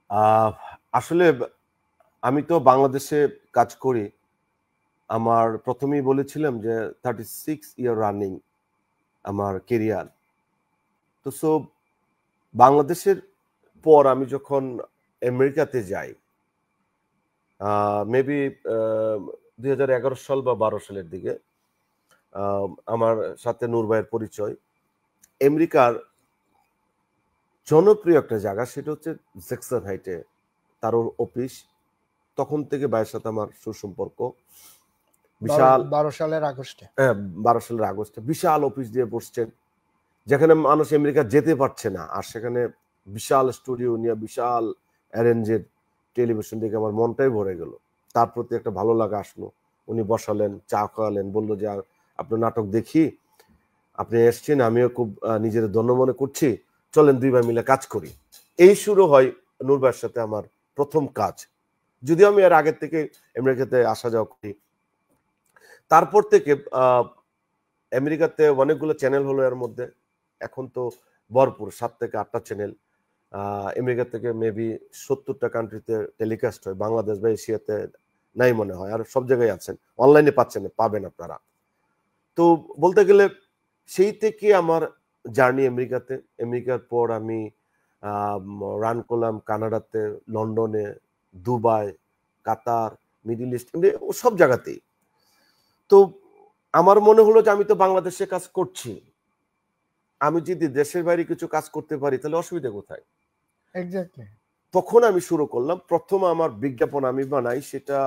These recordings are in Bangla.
আহ, আসলে আমি তো বাংলাদেশে কাজ করি। আমার প্রথমেই বলেছিলাম যে 36 ইয়ার রানিং আমার কেরিয়ার। তো বাংলাদেশের পর আমি যখন আমেরিকাতে যাই, মেবি 2011 সাল বা 12 সালের দিকে, আমার সাথে নূর ভাইয়ের পরিচয়। আমেরিকার জনপ্রিয় একটা জায়গা, সেটা হচ্ছে জ্যাকসন হাইটে তার অফিস। তখন থেকে ভাইয়ের সাথে আমার সুসম্পর্ক। বিশাল 12 সালের আগস্টে। হ্যাঁ, 12 সালের আগস্টে বিশাল অফিস দিয়ে বসছেন, যেখানে মানুষ আমেরিকা যেতে পারছে না, আর সেখানে বিশাল স্টুডিও নিয়ে বিশাল অ্যারেঞ্জের টেলিভিশন দেখে আমার মনটাই ভরে গেল। তার প্রতি একটা ভালো লাগা আসলো। উনি বসালেন, চা খাওয়ালেন, বললো যে আপনার নাটক দেখি, আপনি এসছেন, আমিও খুব নিজের ধন্য মনে করছি, চলেন দুই ভাই মিলে কাজ করি। এই শুরু হয় নূর ভাইয়ের সাথে আমার প্রথম কাজ। যদিও আমি এর আগের থেকে আমেরিকাতে আসা যাওয়া করি। তারপর থেকে আমেরিকাতে অনেকগুলো চ্যানেল হলো এর মধ্যে। এখন তো ভরপুর 7 থেকে 8টা চ্যানেল। আমেরিকা থেকে মেবি 70টা কান্ট্রিতে টেলিকাস্ট হয়। বাংলাদেশ বা এশিয়াতে নাই মনে হয়, আর সব জায়গায় আছেন, অনলাইনে পাবেন আপনারা। তো বলতে গেলে সেই থেকে আমার জার্নি আমেরিকাতে। আমেরিকার পর আমি রান করলাম কানাডাতে, লন্ডনে, দুবাই, কাতার, মিডল ইস্ট, এমনি সব জায়গাতেই। তো আমার মনে হলো যে আমি তো বাংলাদেশে কাজ করছি, আমি যদি দেশের বাইরে কিছু কাজ করতে পারি তাহলে অসুবিধা কোথায়। এক্স্যাক্টলি। তখন আমি শুরু করলাম। প্রথম আমার বিজ্ঞাপন আমি বানাই, সেটা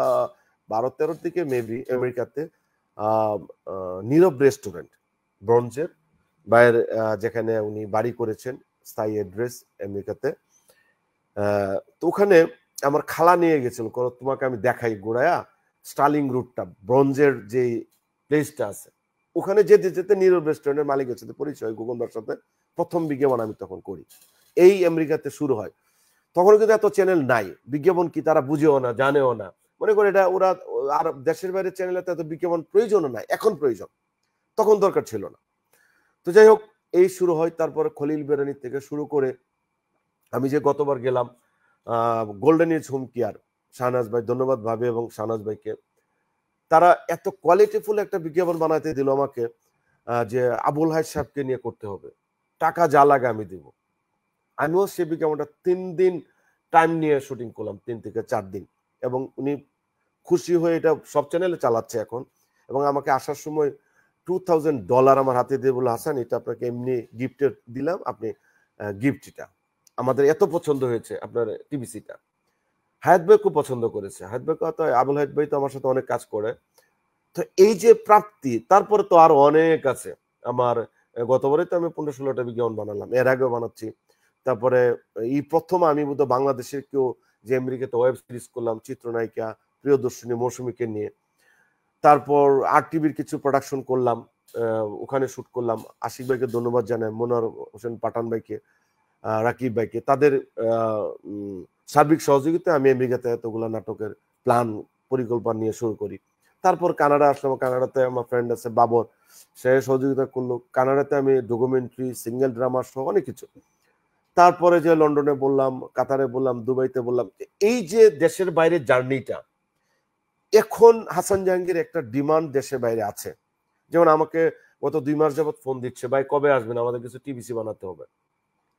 12-13 দিকে মেবি আমেরিকাতে। নীরব রেস্টুরেন্ট, ব্রঞ্জের বাইরে, যেখানে উনি বাড়ি করেছেন, স্থায়ী অ্যাড্রেস আমেরিকাতে। তো ওখানে আমার খালা নিয়ে গেছিল, তোমাকে আমি দেখাই গোড়ায়া স্টার্লিং রুটটা, ব্রঞ্জের যে প্লেসটা আছে, ওখানে যেতে যেতে নীরব রেস্টুরেন্টের মালিকের সাথে পরিচয়, গোগনদার সাথে প্রথম বিজ্ঞাপন আমি তখন করি। এই আমেরিকাতে শুরু হয়। তখন কিন্তু এত চ্যানেল নাই, বিজ্ঞাপন কি তারা বুঝেও না, জানেও না, মনে করে এটা ওরা। আর দেশের বাইরে চ্যানেলে এত বিজ্ঞাপন প্রয়োজনও নাই, এখন প্রয়োজন, তখন দরকার ছিল না। তো যাই হোক, এই শুরু হয়। তারপরে খলিল বেরানি থেকে শুরু করে আমি যে গতবার গেলাম golden age home care, Shahnaz ভাই, ধন্যবাদ ভাবি এবং শাহনাজ ভাইকে। তারা এত কোয়ালিটিফুল একটা বিজ্ঞাপন বানাতে দিল আমাকে, যে আবুল হাই সাহেবকে নিয়ে করতে হবে, টাকা যা লাগে আমি দিব। আমিও সে বিজ্ঞাপনটা 3 দিন টাইম নিয়ে শুটিং করলাম, 3 থেকে 4 দিন। এবং উনি খুশি হয়ে এটা সব চ্যানেলে চালাচ্ছে এখন। এবং আমাকে আসার সময় $2000 আমার হাতে দিয়ে বলে, হাসান এটা আপনাকে এমনি গিফটে দিলাম, আপনি গিফট, এটা আমাদের এত পছন্দ হয়েছে আপনার টিভিসিটা। হায়াত ভাই খুব পছন্দ করেছে। হায়াত ভাই তো, আবুল হায়াত ভাই তো আমার সাথে অনেক কাজ করে। তো এই যে প্রাপ্তি, তারপরে তো আরো অনেক আছে আমার। গতবারে তো আমি 15-16টা বিজ্ঞাপন বানালাম, এর আগেও বানাচ্ছি। তারপরে এই প্রথম আমি বোধ বাংলাদেশের কেউ যে আমেরিকাতে ওয়েব সিরিজ করলাম, চিত্রনায়িকা প্রিয়দর্শিনী মৌসুমীকে নিয়ে। তারপর আর টিভির কিছু প্রোডাকশন করলাম, ওখানে শুট করলাম। আশিক ভাইকে ধন্যবাদ জানাই, মনোয়ার হোসেন পাঠান ভাইকে, রাকিব ভাইকে, তাদের সার্বিক সহযোগিতা আমি আমেরিকাতে এতগুলো নাটকের প্ল্যান পরিকল্পনা নিয়ে শুরু করি। তারপর কানাডা আসলাম। কানাডাতে আমার ফ্রেন্ড আছে বাবর, সে সহযোগিতা করলো। কানাডাতে আমি ডকুমেন্টারি, সিঙ্গেল ড্রামা সহ অনেক কিছু। তারপরে যে লন্ডনে বললাম, কাতারে বললাম, দুবাইতে বললাম। এই যে দেশের বাইরে জার্নিটা, এখন হাসান জাহাঙ্গীর একটা ডিমান্ড দেশের বাইরে আছে। যেমন আমাকে গত 2 মাস যাবত ফোন দিচ্ছে, ভাই কবে আসবেন, আমাদের কিছু টিভিসি বানাতে হবে।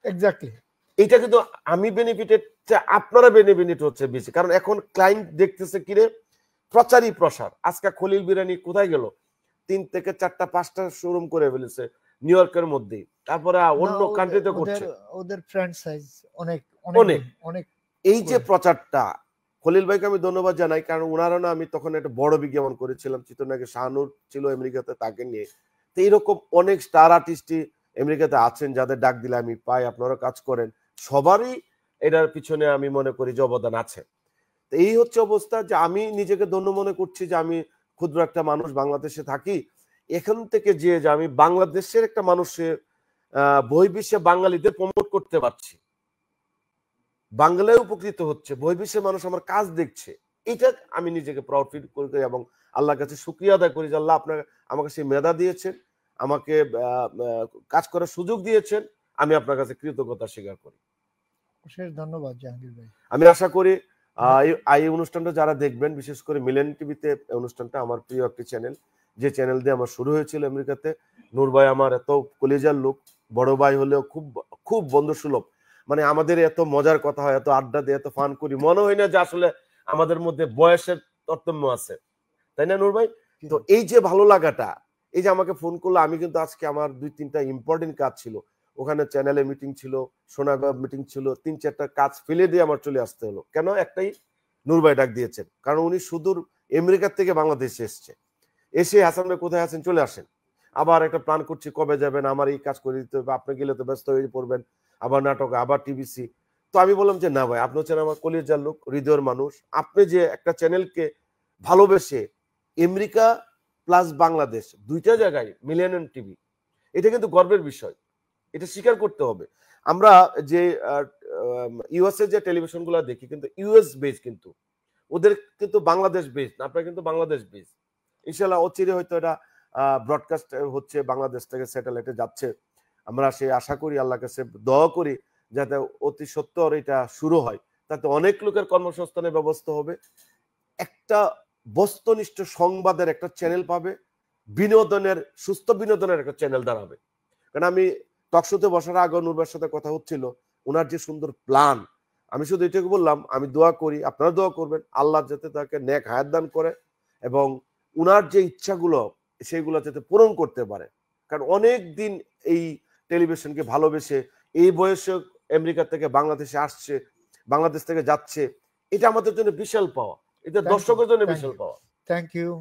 এক্স্যাক্টলি। এটা কিন্তু আমি বেনিফিটেড, আপনারা বেনিফিট হচ্ছে বেশি, কারণ এখন ক্লায়েন্ট দেখতেছে কিরে প্রচারই প্রসার। আজকে খলিল বিরানি কোথায় গেল, 3 থেকে 4টা 5টা শোরুম করে ফেলেছে নিউ ইয়র্কের মধ্যেই, তারপরে অন্য কান্ট্রিতে করছে। ওদের ফ্রেন্ড সাইজ অনেক অনেক অনেক। এই যে প্রচারটা, খলিল ভাইকে আমি ধন্যবাদ জানাই, কারণ ওনারা না, আমি তখন একটা বড় বিজ্ঞাপন করেছিলাম, চিত্রনায়ক শাহনুর ছিল আমেরিকাতে, তাকে নিয়ে। তো এইরকম অনেক স্টার আর্টিস্টই আমেরিকাতে আছেন, যাদের ডাক দিলে আমি পাই, আপনারা কাজ করেন। সবারই এটার পিছনে আমি মনে করি যে অবদান আছে। তো এই হচ্ছে অবস্থা, যে আমি নিজেকে ধন্য মনে করছি যে আমি ক্ষুদ্র একটা মানুষ, বাংলাদেশে থাকি। এখান থেকে যে আমি বাংলাদেশের একটা মানুষের বহির্বিশ্বে বাঙালিদের প্রমোট করতে পারছি, বাংলায় উপকৃত হচ্ছে, বহির্বিশ্বের মানুষ আমার কাজ দেখছে, এটা আমি নিজেকে প্রাউড ফিল করি এবং আল্লাহর কাছে শুকরিয়া আদায় করি যে আল্লাহ আপনার আমাকে সেই মেধা দিয়েছেন, আমাকে কাজ করার সুযোগ দিয়েছেন। আমি আপনার কাছে কৃতজ্ঞতা স্বীকার করি। অশেষ ধন্যবাদ জাহাঙ্গীর ভাই। আমি আশা করি এই অনুষ্ঠানটা যারা দেখবেন, বিশেষ করে মিলেন টিভিতে অনুষ্ঠানটা, আমার প্রিয় একটি চ্যানেল, যে চ্যানেল দিয়ে আমার শুরু হয়েছিল আমেরিকাতে। নূর ভাই আমার এত কলিজার লোক, বড় ভাই হলেও খুব খুব বন্ধুসুলভ। মানে আমাদের এত মজার কথা হয়, এত আড্ডা দিয়ে, এত ফান করি, মনে হয় না যে আসলে আমাদের মধ্যে বয়সের তারতম্য আছে, তাই না নূর ভাই? তো এই যে ভালো লাগাটা, এই যে আমাকে ফোন করলো, আমি কিন্তু আজকে আমার 2-3টা ইম্পর্টেন্ট কাজ ছিল, ওখানে চ্যানেলে মিটিং ছিল, সোনাগাঁও মিটিং ছিল, 3-4টা কাজ ফেলে দিয়ে আমার চলে আসতে হলো। কেন? একটাই, নূর ভাই ডাক দিয়েছেন, কারণ উনি সুদূর আমেরিকার থেকে বাংলাদেশে এসছে। এসে হাসান ভাই কোথায় আছেন, চলে আসেন। আবার একটা প্ল্যান করছি, কবে যাবেন, আমার এই কাজ করে দিতে হবে, আপনি গেলে তো ব্যস্ত হয়ে পড়বেন, আবার নাটক, আবার টিভিসি। তো আমি বললাম যে না ভাই, আপনি হচ্ছেন আমার কলিজার লোক, হৃদয়ের মানুষ। আপনি যে একটা চ্যানেলকে ভালোবেসে আমেরিকা প্লাস বাংলাদেশ দুইটা জায়গায় মিলিয়ন টিভি, এটা কিন্তু গর্বের বিষয়, এটা স্বীকার করতে হবে। আমরা যে ইউএসএ যে টেলিভিশন গুলো দেখি, কিন্তু ইউএস বেস, কিন্তু ওদের কিন্তু বাংলাদেশ বেস না, আপনার কিন্তু বাংলাদেশ বেস। ইনশাল্লাহ অচিরে হয়তো এটা ব্রডকাস্ট হচ্ছে, বাংলাদেশ থেকে স্যাটেলাইটে যাচ্ছে। আমরা সে আশা করি, আল্লাহর কাছে দোয়া করি যাতে অতি সত্বর এটা শুরু হয়, তাতে অনেক লোকের কর্মসংস্থানের ব্যবস্থা হবে, একটা বস্তুনিষ্ঠ সংবাদের একটা চ্যানেল পাবে, বিনোদনের, সুস্থ বিনোদনের একটা চ্যানেল দাঁড়াবে। কারণ আমি টকশোতে বসার আগে নূরবার সাথে কথা হচ্ছিল, ওনার যে সুন্দর প্ল্যান, আমি শুধু এটাকে বললাম, আমি দোয়া করি, আপনারা দোয়া করবেন, আল্লাহ যাতে তাকে নেক হায়াত দান করে এবং উনার যে ইচ্ছাগুলো সেগুলো যাতে পূরণ করতে পারে। কারণ অনেক দিন এই টেলিভিশনকে ভালোবেসে এই বয়সে আমেরিকা থেকে বাংলাদেশে আসছে, বাংলাদেশ থেকে যাচ্ছে, এটা আমাদের জন্য বিশাল পাওয়া, এটা থ্যাংক ইউ, দর্শকের জন্য থ্যাংক বিশাল ইউ, পাওয়া। Thank you.